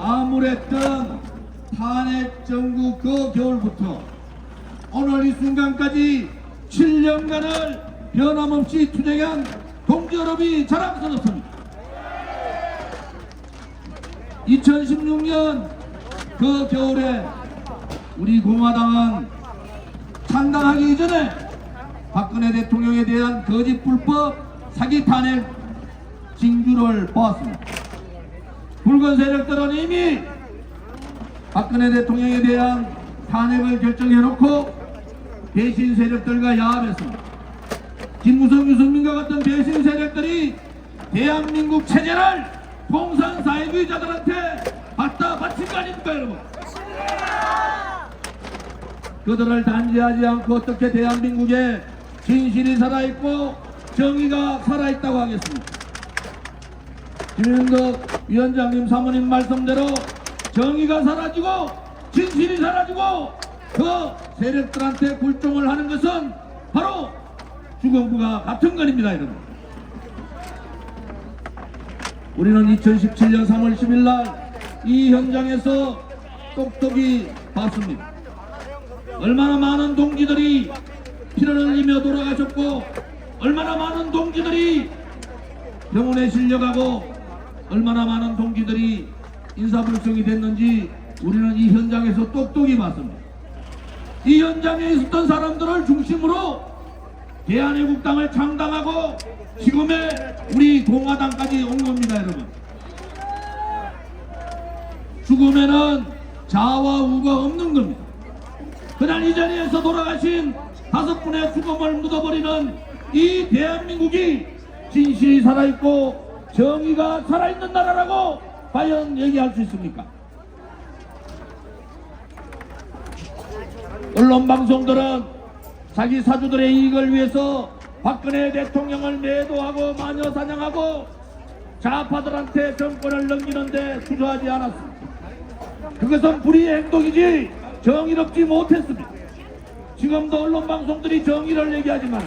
암울했던 탄핵 정부 그 겨울부터 오늘 이 순간까지 7년간을 변함없이 투쟁한 동지 여러분이 자랑스럽습니다. 2016년 그 겨울에 우리 공화당은 창당하기 이전에 박근혜 대통령에 대한 거짓 불법 사기 탄핵 징조를 보았습니다. 붉은 세력들은 이미 박근혜 대통령에 대한 탄핵을 결정해놓고 배신 세력들과 야합했습니다. 김무성, 유승민과 같은 배신 세력들이 대한민국 체제를 공산사회주의자들한테 갖다 바친 거 아닙니까 여러분? 그들을 단죄하지 않고 어떻게 대한민국에 진실이 살아있고 정의가 살아있다고 하겠습니까? 김영덕 위원장님 사모님 말씀대로 정의가 사라지고 진실이 사라지고 그 세력들한테 굴종을 하는 것은 바로 주공부가 같은 것입니다. 여러분, 우리는 2017년 3월 10일 날 이 현장에서 똑똑히 봤습니다. 얼마나 많은 동지들이 피를 흘리며 돌아가셨고 얼마나 많은 동지들이 병원에 실려가고 얼마나 많은 동지들이 인사불성이 됐는지 우리는 이 현장에서 똑똑히 봤습니다. 이 현장에 있었던 사람들을 중심으로 대한애국당을 창당하고 지금의 우리 공화당까지 온 겁니다. 여러분, 죽음에는 자와 우가 없는 겁니다. 그날 이 자리에서 돌아가신 5분의 죽음을 묻어버리는 이 대한민국이 진실이 살아있고 정의가 살아있는 나라라고 과연 얘기할 수 있습니까? 언론방송들은 자기 사주들의 이익을 위해서 박근혜 대통령을 매도하고 마녀사냥하고 좌파들한테 정권을 넘기는데 주저하지 않았습니다. 그것은 불의의 행동이지 정의롭지 못했습니다. 지금도 언론방송들이 정의를 얘기하지만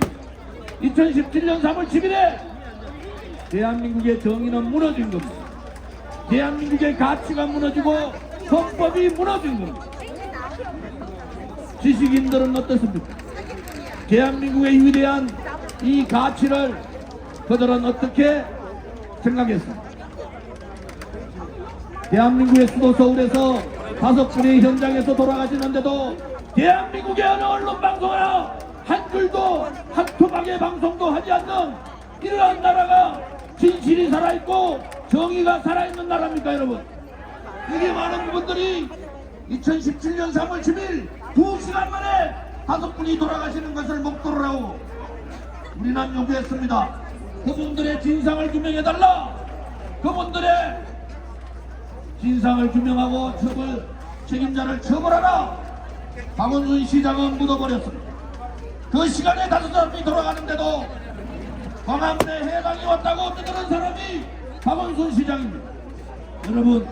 2017년 3월 10일에 대한민국의 정의는 무너진 겁니다. 대한민국의 가치가 무너지고 헌법이 무너진 겁니다. 지식인들은 어떻습니까? 대한민국의 위대한 이 가치를 그들은 어떻게 생각했습니까? 대한민국의 수도 서울에서 5분의 현장에서 돌아가시는데도 대한민국의 어느 언론방송이나 한 줄도 한 토막의 방송도 하지 않는 이러한 나라가 진실이 살아있고 정의가 살아있는 나라입니까 여러분? 이게 많은 분들이 2017년 3월 10일 2시간 만에 5분이 돌아가시는 것을 목도로 하고 우리는 요구했습니다. 그분들의 진상을 규명해달라. 그분들의 진상을 규명하고 책임자를 처벌하라. 박원순 시장은 묻어버렸습니다. 그 시간에 5사람이 돌아가는데도 광화문에 해방이 왔다고 떠드는 사람이 박원순 시장입니다. 여러분,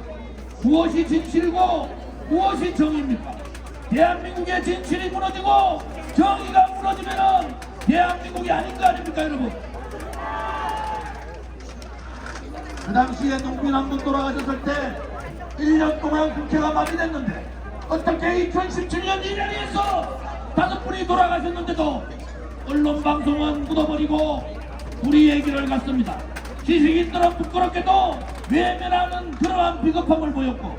무엇이 진실이고 무엇이 정의입니까? 대한민국의 진실이 무너지고 정의가 무너지면 대한민국이 아닌 거 아닙니까 여러분? 그 당시에 농민 한 분 돌아가셨을 때 1년 동안 국회가 마비됐는데 어떻게 2017년 1년에서 5분이 돌아가셨는데도 언론방송은 묻어버리고 우리 얘기를 갔습니다. 지식인들은 부끄럽게도 외면하는 그러한 비겁함을 보였고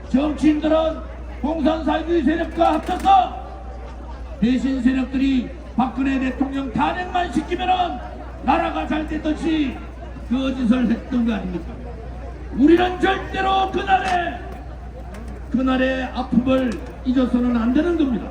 정치인들은 공산사회주의 세력과 합쳐서 배신 세력들이 박근혜 대통령 탄핵만 시키면은 나라가 잘 됐듯이 거짓을 했던 거 아닙니까? 우리는 절대로 그날의 아픔을 잊어서는 안 되는 겁니다.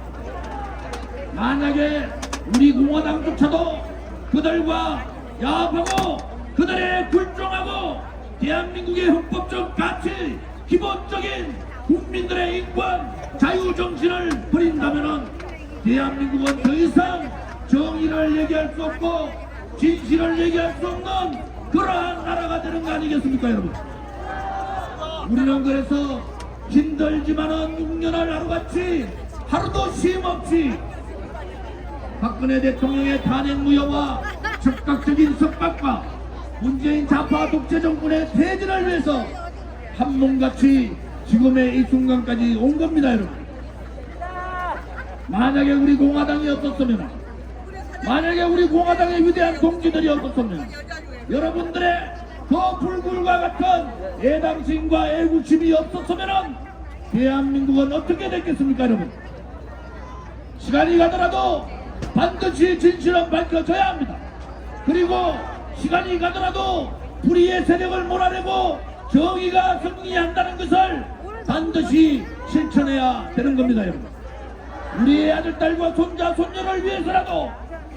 만약에 우리 공화당조차도 그들과 야합하고 그들의 굴종하고 대한민국의 헌법적 가치, 기본적인 국민들의 인권, 자유정신을 버린다면은 대한민국은 더 이상 정의를 얘기할 수 없고 진실을 얘기할 수 없는 그러한 나라가 되는 거 아니겠습니까 여러분? 우리는 그래서 힘들지만은 6년을 하루같이 하루도 쉼 없이 박근혜 대통령의 탄핵 무효와 즉각적인 석방과 문재인 좌파 독재 정권의 퇴진을 위해서 한몸같이 지금의 이 순간까지 온 겁니다, 여러분. 만약에 우리 공화당이 없었으면, 만약에 우리 공화당의 위대한 동지들이 없었으면, 여러분들의 그 불굴과 같은 애당심과 애국심이 없었으면 대한민국은 어떻게 됐겠습니까, 여러분? 시간이 가더라도 반드시 진실은 밝혀져야 합니다. 그리고 시간이 가더라도 불의의 세력을 몰아내고 정의가 승리한다는 것을 반드시 실천해야 되는 겁니다, 여러분. 우리의 아들, 딸과 손자, 손녀를 위해서라도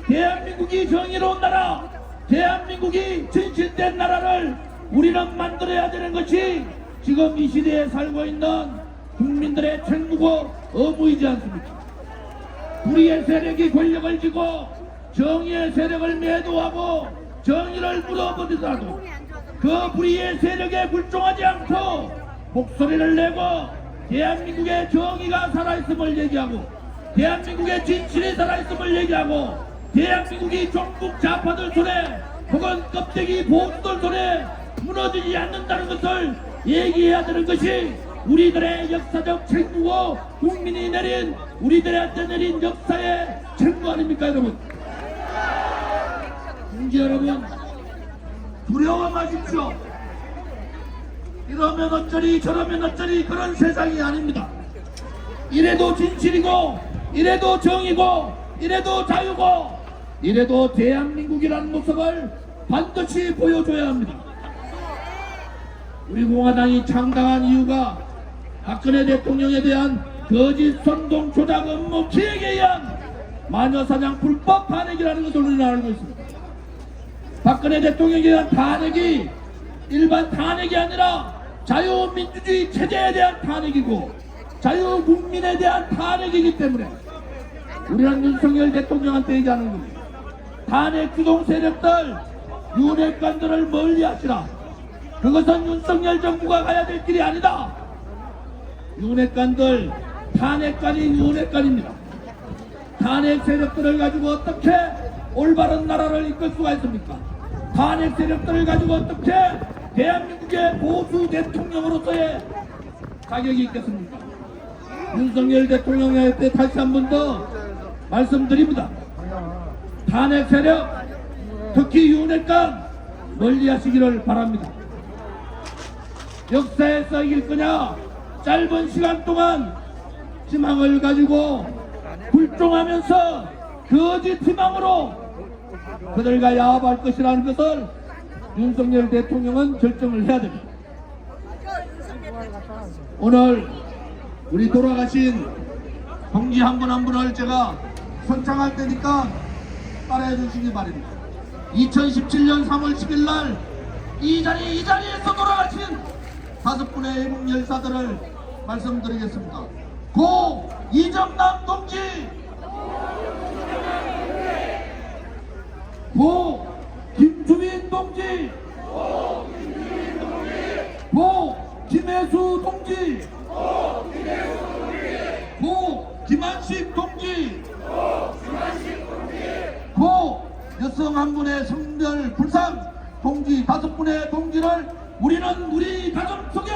대한민국이 정의로운 나라, 대한민국이 진실된 나라를 우리는 만들어야 되는 것이 지금 이 시대에 살고 있는 국민들의 책무고 의무이지 않습니까? 불의의 세력이 권력을 쥐고 정의의 세력을 매도하고 정의를 물어버리더라도 그 불의의 세력에 굴종하지 않고 목소리를 내고 대한민국의 정의가 살아있음을 얘기하고 대한민국의 진실이 살아있음을 얘기하고 대한민국이 종북 좌파들 손에 혹은 껍데기 보수들 손에 무너지지 않는다는 것을 얘기해야 되는 것이 우리들의 역사적 책무고 국민이 내린 우리들한테 내린 역사의 책무 아닙니까, 여러분? 동지 여러분, 두려워 마십시오. 이러면 어쩌리 저러면 어쩌리 그런 세상이 아닙니다. 이래도 진실이고 이래도 정의고 이래도 자유고 이래도 대한민국이라는 모습을 반드시 보여줘야 합니다. 우리 공화당이 창당한 이유가 박근혜 대통령에 대한 거짓 선동 조작 업무 기획에 의한 마녀사냥 불법 탄핵이라는 것을 우리는 알고 있습니다. 박근혜 대통령에 대한 탄핵이 일반 탄핵이 아니라 자유민주주의 체제에 대한 탄핵이고 자유국민에 대한 탄핵이기 때문에 우리는 윤석열 대통령한테 얘기하는 겁니다. 탄핵 주동 세력들, 윤핵관들을 멀리하시라. 그것은 윤석열 정부가 가야 될 길이 아니다. 윤핵관들, 탄핵관이 윤핵관입니다. 탄핵 세력들을 가지고 어떻게 올바른 나라를 이끌 수가 있습니까? 탄핵 세력들을 가지고 어떻게 대한민국의 보수 대통령으로서의 자격이 있겠습니까? 윤석열 대통령한테 다시 한 번 더 말씀드립니다. 탄핵 세력, 특히 윤핵관 멀리 하시기를 바랍니다. 역사에서 이길 거냐? 짧은 시간 동안 희망을 가지고 굴종하면서 거짓 희망으로 그들과 야합할 것이라는 것을 윤석열 대통령은 결정을 해야 됩니다. 오늘 우리 돌아가신 동지 한 분 한 분을 제가 선창할 테니까 따라해 주시기 바랍니다. 2017년 3월 10일 날 이 자리에서 돌아가신 5분의 애국 열사들을 말씀드리겠습니다. 고 이정남 동지, 고 김주민 동지, 고 김혜수 동지, 고 김한식 동지, 고 여성 한 분의 성별 불상 동지 5분의 동지를 우리는 우리 가정속에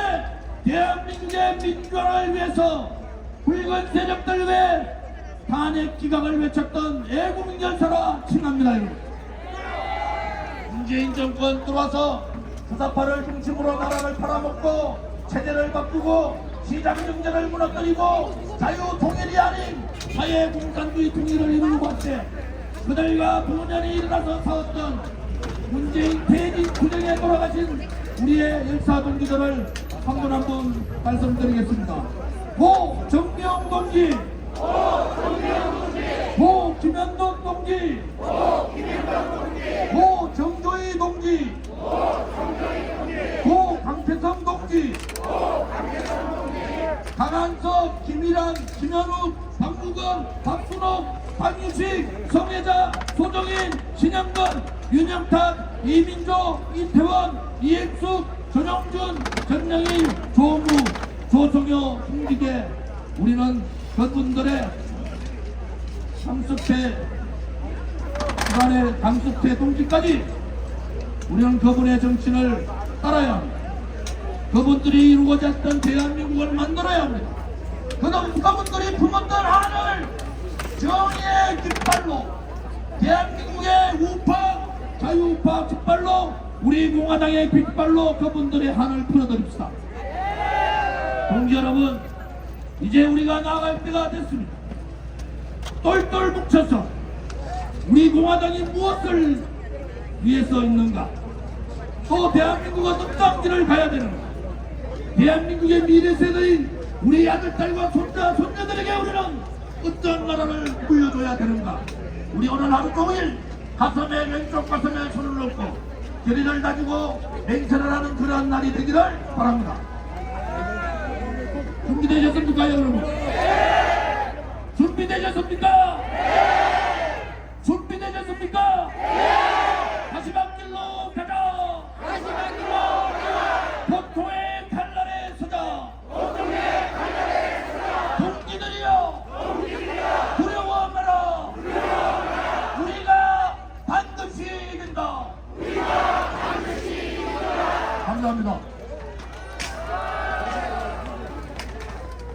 대한민국의 민주화를 위해서 붉은 세력들 외에 탄핵 기각을 외쳤던 애국 열사라 칭합니다. 여러분. 문재인 정권 들어와서 부사파를 중심으로 나라를 팔아먹고 체제를 바꾸고 시장 경제를 무너뜨리고 자유 통일이 아닌 사회 공산주의 통일을 이루고 왔대. 그들과 부년이 일어나서 싸웠던 문재인 퇴진 투쟁에 돌아가신 우리의 열사 동지들을 한 분 한 분 말씀드리겠습니다. 고 정명 동지, 고 김현덕 동지, 고 정조희 동지, 고 강태성 동지, 강한석, 김일환, 김현욱, 박무건, 박순옥, 박유식, 성혜자, 소정인, 신영건, 윤영탁, 이민조, 이태원, 이행숙, 전영준, 전영일, 조무, 조성효, 홍기계, 우리는 그분들의 그간의 강습회 동지까지 우리는 그분의 정신을 따라야 합니다. 그분들이 이루고자 했던 대한민국을 만들어야 합니다. 그분들이 품었던 한을 정의의 깃발로, 대한민국의 우파, 자유우파 깃발로, 우리 공화당의 깃발로 그분들의 한을 풀어드립시다. 동지 여러분, 이제 우리가 나아갈 때가 됐습니다. 똘똘 뭉쳐서 우리 공화당이 무엇을 위해서 있는가, 또 대한민국은 어떤 길을 가야 되는가, 대한민국의 미래 세대인 우리 아들, 딸과 손자, 손녀들에게 우리는 어떤 나라를 물려줘야 되는가. 우리 오늘 하루 종일 가슴에, 왼쪽 가슴에 손을 얹고 결의를 다지고 맹세를 하는 그러한 날이 되기를 바랍니다. 준비되셨습니까, 여러분? 준비되셨습니까? 준비되셨습니까? 마지막 길로 가자! 마지막 길로 가자! 보통의 칼날에 서자! 보통의 칼날에 서자! 동지들이여! 동지들이여! 두려워 마라! 두려워 마라! 우리가 반드시 이긴다! 우리가 반드시 이긴다! 감사합니다.